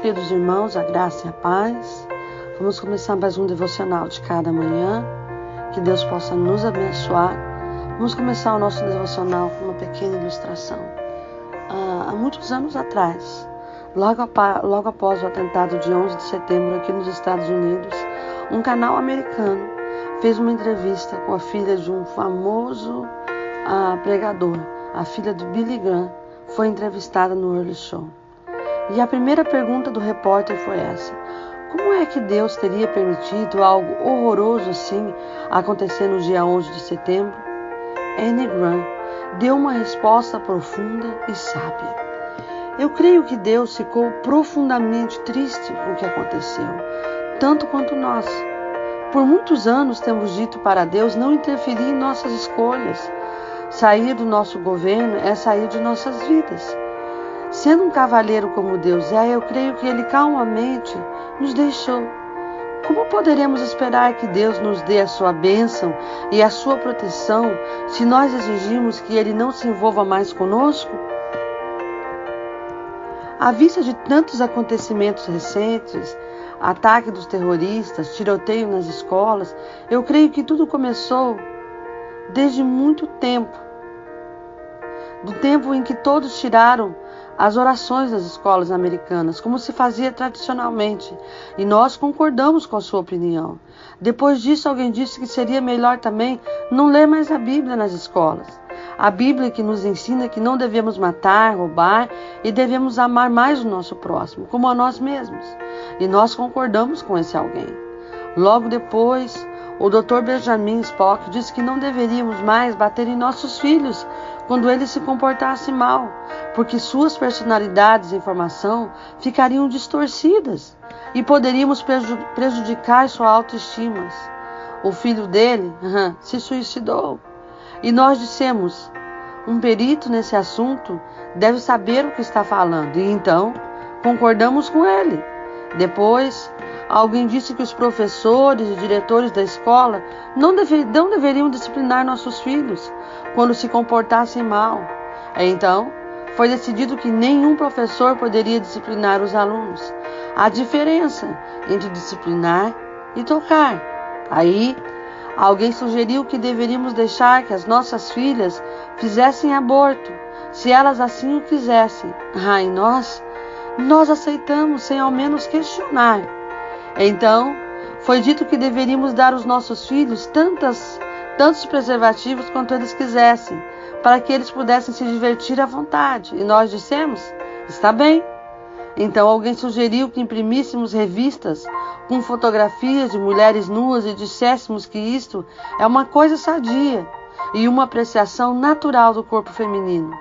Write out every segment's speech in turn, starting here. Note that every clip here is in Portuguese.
queridos irmãos, a graça e a paz. Vamos começar mais um devocional de cada manhã. Que Deus possa nos abençoar. Vamos começar o nosso devocional com uma pequena ilustração. Há muitos anos atrás, logo após o atentado de 11 de setembro aqui nos Estados Unidos, um canal americano fez uma entrevista com a filha de um famoso pregador. A filha do Billy Graham foi entrevistada no Early Show. E a primeira pergunta do repórter foi essa: como é que Deus teria permitido algo horroroso assim acontecer no dia 11 de setembro? Anne Graham deu uma resposta profunda e sábia. Eu creio que Deus ficou profundamente triste com o que aconteceu, tanto quanto nós. Por muitos anos temos dito para Deus não interferir em nossas escolhas. Sair do nosso governo é sair de nossas vidas. Sendo um cavalheiro como Deus é, eu creio que Ele calmamente nos deixou. Como poderemos esperar que Deus nos dê a sua bênção e a sua proteção se nós exigimos que Ele não se envolva mais conosco? À vista de tantos acontecimentos recentes, ataque dos terroristas, tiroteio nas escolas, eu creio que tudo começou desde muito tempo. Do tempo em que todos tiraram as orações das escolas americanas, como se fazia tradicionalmente, e nós concordamos com a sua opinião. Depois disso, alguém disse que seria melhor também não ler mais a Bíblia nas escolas. A Bíblia que nos ensina que não devemos matar, roubar e devemos amar mais o nosso próximo, como a nós mesmos. E nós concordamos com esse alguém. Logo depois, o Dr. Benjamin Spock disse que não deveríamos mais bater em nossos filhos quando eles se comportassem mal, porque suas personalidades e formação ficariam distorcidas e poderíamos prejudicar sua autoestima. O filho dele se suicidou. E nós dissemos: um perito nesse assunto deve saber o que está falando. E então, concordamos com ele. Depois, alguém disse que os professores e diretores da escola não deveriam disciplinar nossos filhos quando se comportassem mal. Então, foi decidido que nenhum professor poderia disciplinar os alunos. Há diferença entre disciplinar e tocar. Aí, alguém sugeriu que deveríamos deixar que as nossas filhas fizessem aborto, se elas assim o quisessem. E nós aceitamos sem ao menos questionar. Então, foi dito que deveríamos dar aos nossos filhos tantos preservativos quanto eles quisessem, para que eles pudessem se divertir à vontade. E nós dissemos: está bem. Então alguém sugeriu que imprimíssemos revistas com fotografias de mulheres nuas e disséssemos que isto é uma coisa sadia e uma apreciação natural do corpo feminino.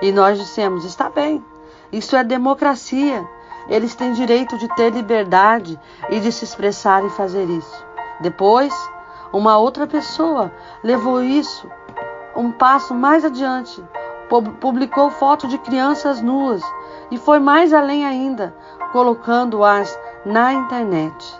E nós dissemos: está bem, isso é democracia. Eles têm direito de ter liberdade e de se expressar e fazer isso. Depois, uma outra pessoa levou isso um passo mais adiante, publicou foto de crianças nuas e foi mais além ainda, colocando-as na internet.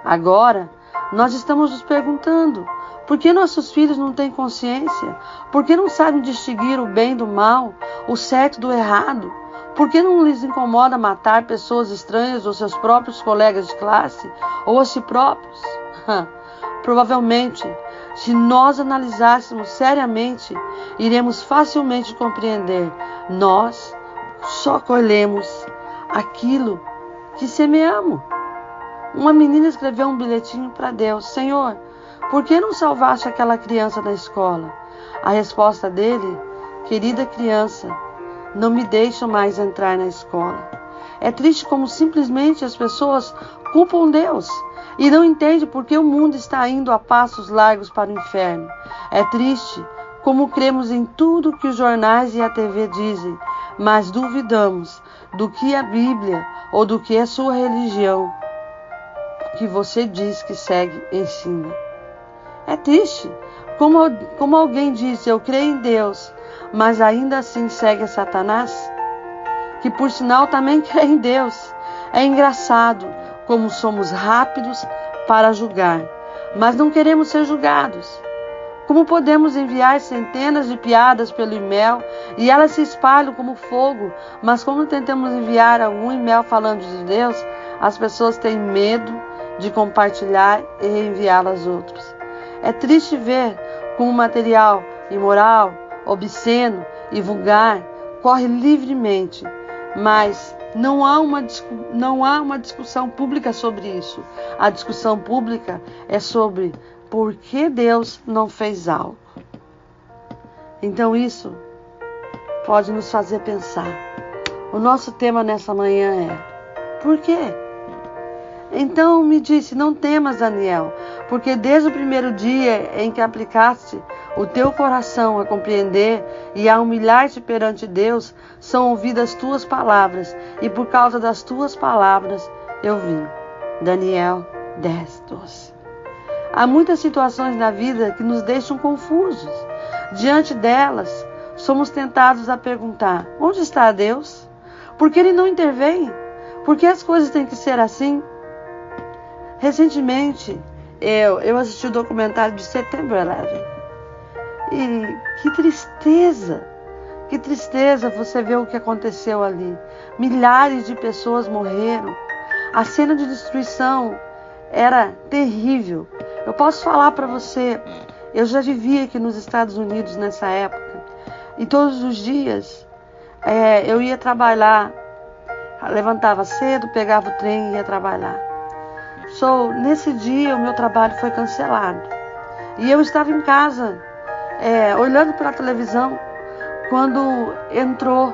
Agora, nós estamos nos perguntando: por que nossos filhos não têm consciência? Por que não sabem distinguir o bem do mal, o certo do errado? Por que não lhes incomoda matar pessoas estranhas ou seus próprios colegas de classe, ou a si próprios? Provavelmente, se nós analisássemos seriamente, iremos facilmente compreender: nós só colhemos aquilo que semeamos. Uma menina escreveu um bilhetinho para Deus: Senhor, por que não salvaste aquela criança da escola? A resposta dele: querida criança, não me deixam mais entrar na escola. É triste como simplesmente as pessoas culpam Deus e não entendem por que o mundo está indo a passos largos para o inferno. É triste como cremos em tudo que os jornais e a TV dizem, mas duvidamos do que a Bíblia ou do que a sua religião, que você diz que segue, ensina. É triste como alguém diz: eu creio em Deus, mas ainda assim segue a Satanás, que por sinal também crê em Deus. É engraçado como somos rápidos para julgar, mas não queremos ser julgados. Como podemos enviar centenas de piadas pelo e-mail e elas se espalham como fogo, mas quando tentamos enviar algum e-mail falando de Deus, as pessoas têm medo de compartilhar e reenviar aos outros. É triste ver como material imoral, obsceno e vulgar corre livremente, mas não há uma discussão pública sobre isso. A discussão pública é sobre por que Deus não fez algo. Então isso pode nos fazer pensar. O nosso tema nessa manhã é: por quê? Então me disse: não temas, Daniel, porque desde o primeiro dia em que aplicaste o teu coração a compreender e a humilhar-te perante Deus, são ouvidas tuas palavras, e por causa das tuas palavras eu vim. Daniel 10:12. Há muitas situações na vida que nos deixam confusos. Diante delas, somos tentados a perguntar: onde está Deus? Por que Ele não intervém? Por que as coisas têm que ser assim? Recentemente, eu assisti o documentário de September 11. E que tristeza você ver o que aconteceu ali. Milhares de pessoas morreram. A cena de destruição era terrível. Eu posso falar para você, eu já vivia aqui nos Estados Unidos nessa época. E todos os dias eu ia trabalhar, levantava cedo, pegava o trem e ia trabalhar. Nesse dia o meu trabalho foi cancelado. E eu estava em casa, olhando para a televisão, quando entrou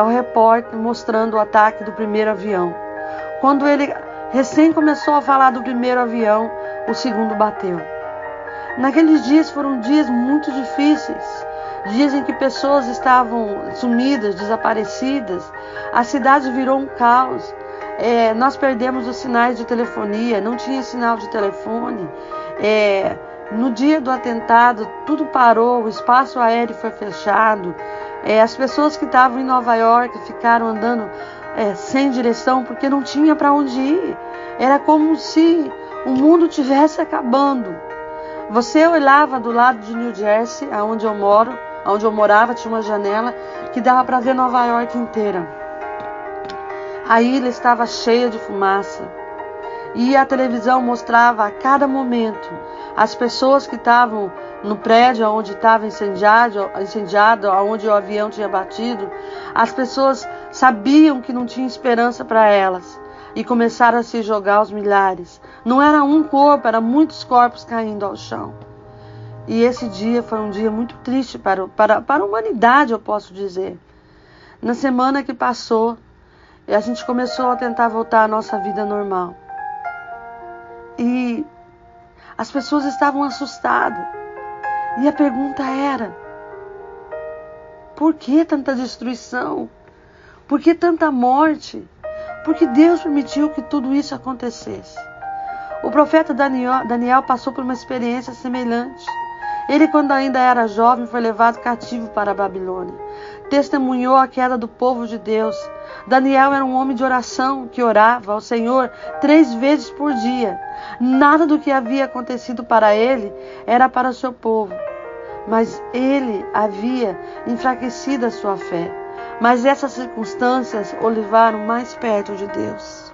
o repórter mostrando o ataque do primeiro avião. Quando ele recém começou a falar do primeiro avião, o segundo bateu. Naqueles dias foram dias muito difíceis, dias em que pessoas estavam sumidas, desaparecidas. A cidade virou um caos. Nós perdemos os sinais de telefonia, não tinha sinal de telefone. No dia do atentado, tudo parou, o espaço aéreo foi fechado. As pessoas que estavam em Nova York ficaram andando sem direção porque não tinha para onde ir. Era como se o mundo estivesse acabando. Você olhava do lado de New Jersey, onde eu morava, tinha uma janela que dava para ver Nova York inteira. A ilha estava cheia de fumaça. E a televisão mostrava a cada momento as pessoas que estavam no prédio onde estava incendiado, onde o avião tinha batido. As pessoas sabiam que não tinha esperança para elas e começaram a se jogar aos milhares. Não era um corpo, eram muitos corpos caindo ao chão. E esse dia foi um dia muito triste para a humanidade, eu posso dizer. Na semana que passou, a gente começou a tentar voltar à nossa vida normal. E as pessoas estavam assustadas. E a pergunta era: por que tanta destruição? Por que tanta morte? Por que Deus permitiu que tudo isso acontecesse? O profeta Daniel passou por uma experiência semelhante. Ele, quando ainda era jovem, foi levado cativo para a Babilônia. Testemunhou a queda do povo de Deus. Daniel era um homem de oração que orava ao Senhor 3 vezes por dia. Nada do que havia acontecido para ele era para o seu povo, mas ele havia enfraquecido a sua fé. Mas essas circunstâncias o levaram mais perto de Deus.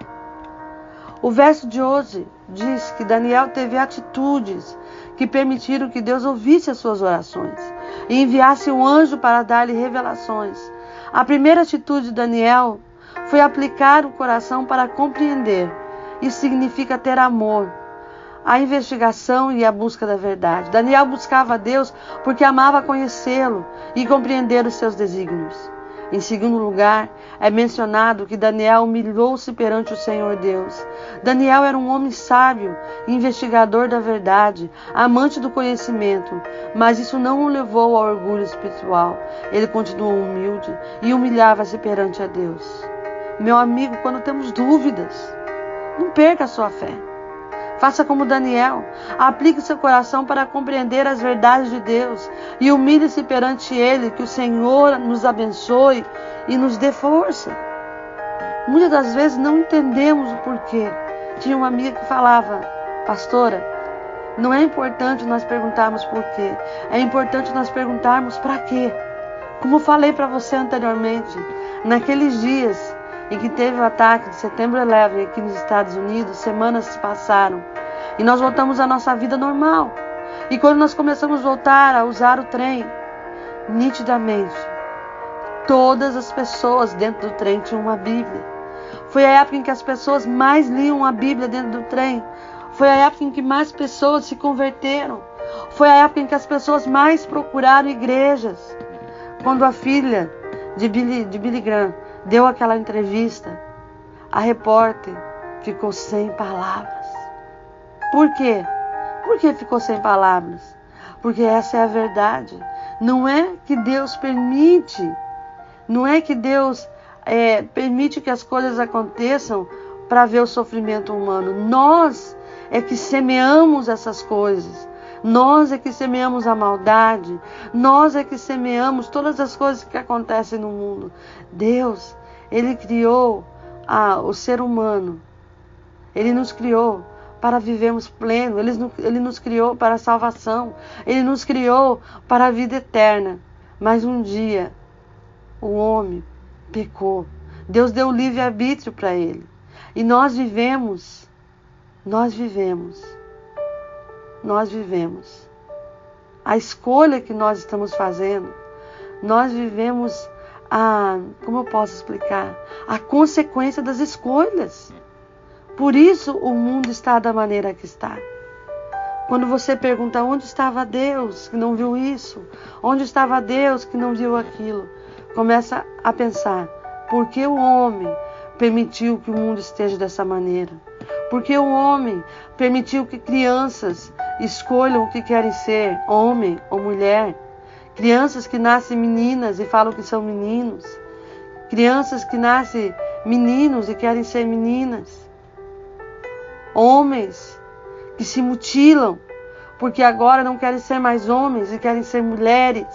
O verso de hoje diz que Daniel teve atitudes que permitiram que Deus ouvisse as suas orações e enviasse um anjo para dar-lhe revelações. A primeira atitude de Daniel foi aplicar o coração para compreender. Isso significa ter amor, a investigação e a busca da verdade. Daniel buscava a Deus porque amava conhecê-lo e compreender os seus desígnios. Em segundo lugar, é mencionado que Daniel humilhou-se perante o Senhor Deus. Daniel era um homem sábio, investigador da verdade, amante do conhecimento, mas isso não o levou ao orgulho espiritual. Ele continuou humilde e humilhava-se perante a Deus. Meu amigo, quando temos dúvidas, não perca a sua fé. Faça como Daniel, aplique seu coração para compreender as verdades de Deus e humilhe-se perante Ele, que o Senhor nos abençoe e nos dê força. Muitas das vezes não entendemos o porquê. Tinha uma amiga que falava: pastora, Não é importante nós perguntarmos por quê. É importante nós perguntarmos para quê. Como falei para você anteriormente, naqueles dias em que teve o ataque de Setembro 11 aqui nos Estados Unidos, semanas se passaram e nós voltamos à nossa vida normal. E quando nós começamos a voltar a usar o trem, nitidamente, todas as pessoas dentro do trem tinham uma Bíblia. Foi a época em que as pessoas mais liam a Bíblia dentro do trem. Foi a época em que mais pessoas se converteram. Foi a época em que as pessoas mais procuraram igrejas. Quando a filha de Billy Graham deu aquela entrevista, a repórter ficou sem palavras. Por quê? Por que ficou sem palavras? Porque essa é a verdade. Não é que Deus permite, não é que Deus permite que as coisas aconteçam para ver o sofrimento humano. Nós é que semeamos essas coisas. Nós é que semeamos a maldade. Nós é que semeamos todas as coisas que acontecem no mundo. Deus, Ele criou o ser humano. Ele nos criou para vivermos pleno. Ele nos criou para a salvação. Ele nos criou para a vida eterna. Mas um dia, o homem pecou. Deus deu livre-arbítrio para ele. E nós vivemos. A escolha que nós estamos fazendo, nós vivemos como eu posso explicar? A consequência das escolhas. Por isso o mundo está da maneira que está. Quando você pergunta onde estava Deus que não viu isso? Onde estava Deus que não viu aquilo? Começa a pensar, por que o homem permitiu que o mundo esteja dessa maneira? Por que o homem permitiu que crianças escolham o que querem ser, homem ou mulher? Crianças que nascem meninas e falam que são meninos. Crianças que nascem meninos e querem ser meninas. Homens que se mutilam porque agora não querem ser mais homens e querem ser mulheres.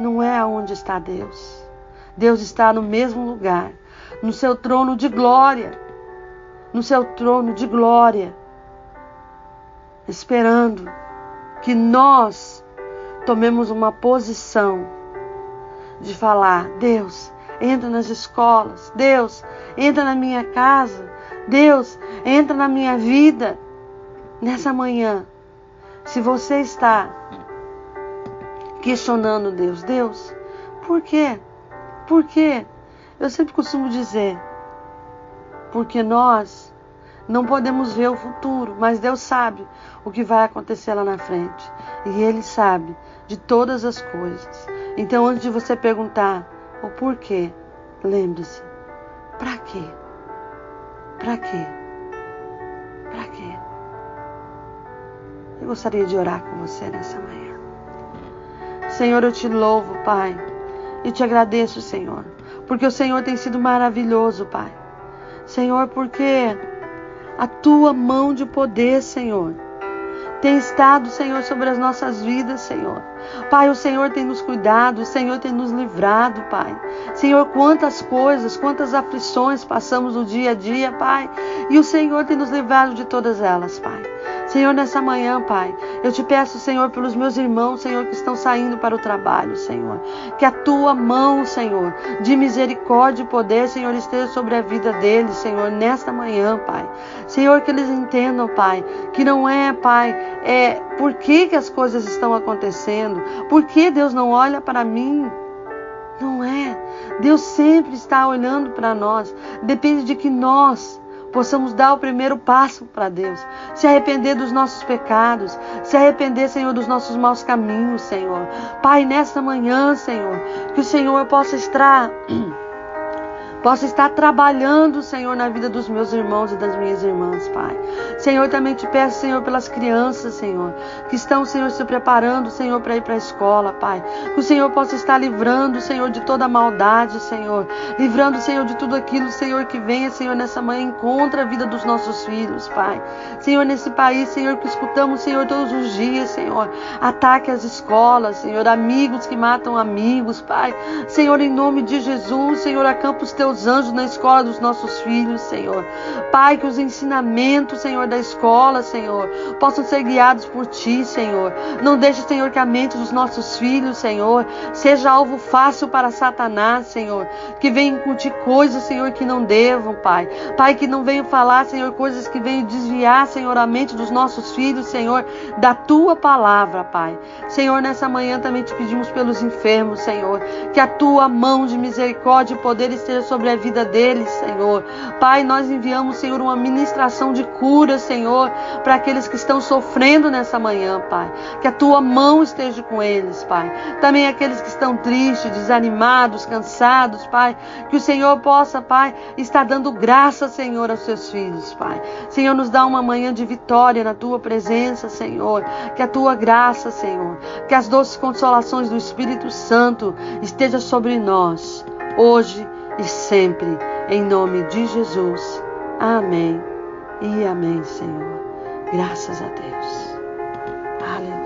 Não é aonde está Deus. Deus está no mesmo lugar, no seu trono de glória. No seu trono de glória, esperando que nós tomemos uma posição de falar, Deus, entra nas escolas, Deus, entra na minha casa, Deus, entra na minha vida. Nessa manhã, se você está questionando Deus, por quê? Por quê? Eu sempre costumo dizer, porque nós não podemos ver o futuro, mas Deus sabe o que vai acontecer lá na frente. E Ele sabe de todas as coisas. Então, antes de você perguntar o porquê, lembre-se, para quê? Para quê? Para quê? Eu gostaria de orar com você nessa manhã. Senhor, eu te louvo, Pai, e te agradeço, Senhor, porque o Senhor tem sido maravilhoso, Pai. Senhor, porque a tua mão de poder, Senhor, tem estado, Senhor, sobre as nossas vidas, Senhor. Pai, o Senhor tem nos cuidado, o Senhor tem nos livrado, Pai. Senhor, quantas coisas, quantas aflições passamos no dia a dia, Pai. E o Senhor tem nos livrado de todas elas, Pai. Senhor, nessa manhã, Pai, eu te peço, Senhor, pelos meus irmãos, Senhor, que estão saindo para o trabalho, Senhor. Que a tua mão, Senhor, de misericórdia e poder, Senhor, esteja sobre a vida deles, Senhor, nesta manhã, Pai. Senhor, que eles entendam, Pai, que não é, Pai, por que as coisas estão acontecendo? Por que Deus não olha para mim? Não é. Deus sempre está olhando para nós. Depende de que nós possamos dar o primeiro passo para Deus. Se arrepender dos nossos pecados. Se arrepender, Senhor, dos nossos maus caminhos, Senhor. Pai, nesta manhã, Senhor, que o Senhor possa estar trabalhando, Senhor, na vida dos meus irmãos e das minhas irmãs, Pai. Senhor, também te peço, Senhor, pelas crianças, Senhor, que estão, Senhor, se preparando, Senhor, para ir para a escola, Pai. Que o Senhor possa estar livrando, Senhor, de toda a maldade, Senhor. Livrando, Senhor, de tudo aquilo, Senhor, que venha, Senhor, nessa manhã, encontra a vida dos nossos filhos, Pai. Senhor, nesse país, Senhor, que escutamos, Senhor, todos os dias, Senhor, ataque às escolas, Senhor, amigos que matam amigos, Pai. Senhor, em nome de Jesus, Senhor, acampa os teus teus anjos na escola dos nossos filhos, Senhor. Pai, que os ensinamentos, Senhor, da escola, Senhor, possam ser guiados por Ti, Senhor. Não deixe, Senhor, que a mente dos nossos filhos, Senhor, seja alvo fácil para Satanás, Senhor. Que venham incutir coisas, Senhor, que não devam, Pai. Pai, que não venham falar, Senhor, coisas que venham desviar, Senhor, a mente dos nossos filhos, Senhor, da Tua palavra, Pai. Senhor, nessa manhã também te pedimos pelos enfermos, Senhor, que a Tua mão de misericórdia e poder esteja sobre a vida deles, Senhor. Pai, nós enviamos, Senhor, uma ministração de cura, Senhor, para aqueles que estão sofrendo nessa manhã, Pai. Que a Tua mão esteja com eles, Pai. Também aqueles que estão tristes, desanimados, cansados, Pai. Que o Senhor possa, Pai, estar dando graça, Senhor, aos seus filhos, Pai. Senhor, nos dá uma manhã de vitória na Tua presença, Senhor. Que a Tua graça, Senhor, que as doces consolações do Espírito Santo esteja sobre nós, hoje e sempre, em nome de Jesus. Amém e amém, Senhor. Graças a Deus. Aleluia.